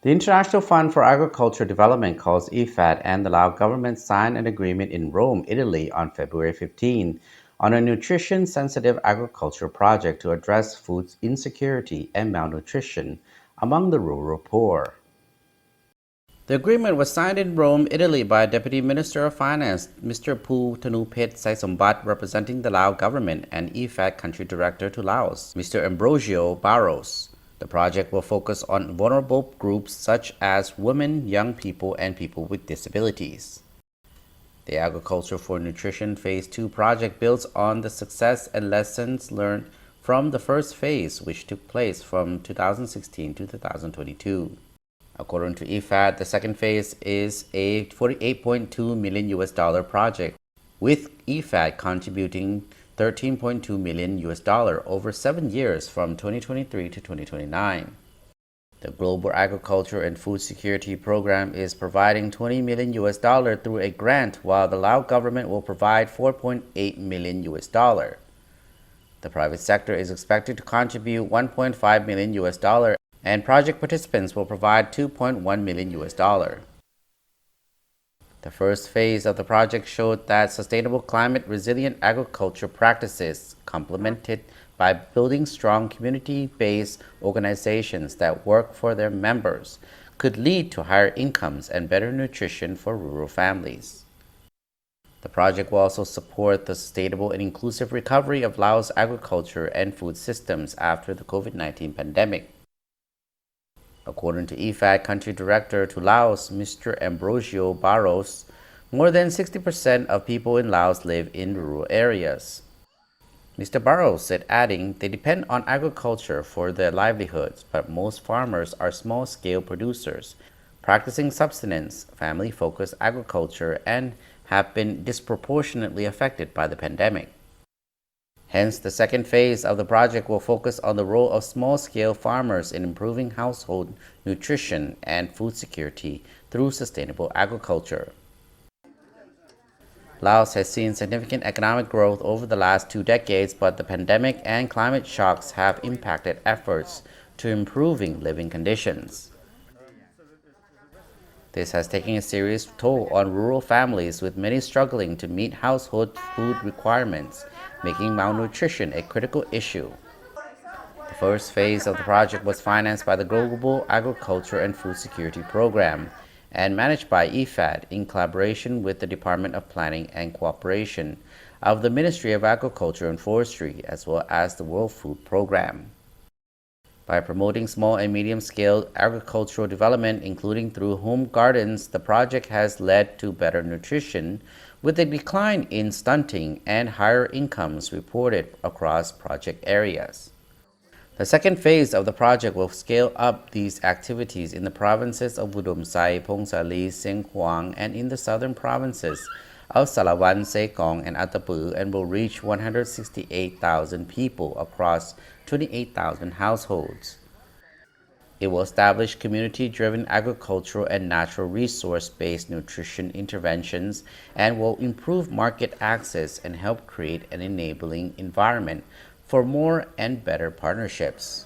The International Fund for Agricultural Development, called IFAD, and the Lao government signed an agreement in Rome, Italy on February 15 on a nutrition-sensitive agricultural project to address food insecurity and malnutrition among the rural poor. The agreement was signed in Rome, Italy by Deputy Minister of Finance Mr. Pu Tanupet Saisombat representing the Lao government and IFAD country director to Laos, Mr. Ambrosio Barros. The project will focus on vulnerable groups such as women, young people, and people with disabilities. The Agriculture for Nutrition Phase 2 project builds on the success and lessons learned from the first phase, which took place from 2016 to 2022. According to IFAD, the second phase is a 48.2 million US dollar project, with IFAD contributing 13.2 million US dollar over 7 years from 2023 to 2029. The Global Agriculture and Food Security Program is providing 20 million US dollar through a grant, while the Lao government will provide 4.8 million US dollar. The private sector is expected to contribute 1.5 million US dollar, and project participants will provide 2.1 million US dollar. The first phase of the project showed that sustainable climate resilient agriculture practices, complemented by building strong community-based organizations that work for their members, could lead to higher incomes and better nutrition for rural families. The project will also support the sustainable and inclusive recovery of Laos agriculture and food systems after the COVID-19 pandemic. According to IFAD Country Director to Laos, Mr. Ambrosio Barros, more than 60% of people in Laos live in rural areas. Mr. Barros said, adding, they depend on agriculture for their livelihoods, but most farmers are small-scale producers, practicing subsistence, family-focused agriculture, and have been disproportionately affected by the pandemic. Hence, the second phase of the project will focus on the role of small-scale farmers in improving household nutrition and food security through sustainable agriculture. Laos has seen significant economic growth over the last 2 decades, but the pandemic and climate shocks have impacted efforts to improving living conditions. This has taken a serious toll on rural families, with many struggling to meet household food requirements, making malnutrition a critical issue. The first phase of the project was financed by the Global Agriculture and Food Security Program and managed by IFAD in collaboration with the Department of Planning and Cooperation of the Ministry of Agriculture and Forestry, as well as the World Food Program. By promoting small and medium-scale agricultural development, including through home gardens, the project has led to better nutrition, with a decline in stunting and higher incomes reported across project areas. The second phase of the project will scale up these activities in the provinces of Udomsai, Phongsali, Sengkuang, and in the southern provinces of Salawan, Sekong, and Atapu, and will reach 168,000 people across 28,000 households. It will establish community-driven agricultural and natural resource-based nutrition interventions and will improve market access and help create an enabling environment for more and better partnerships.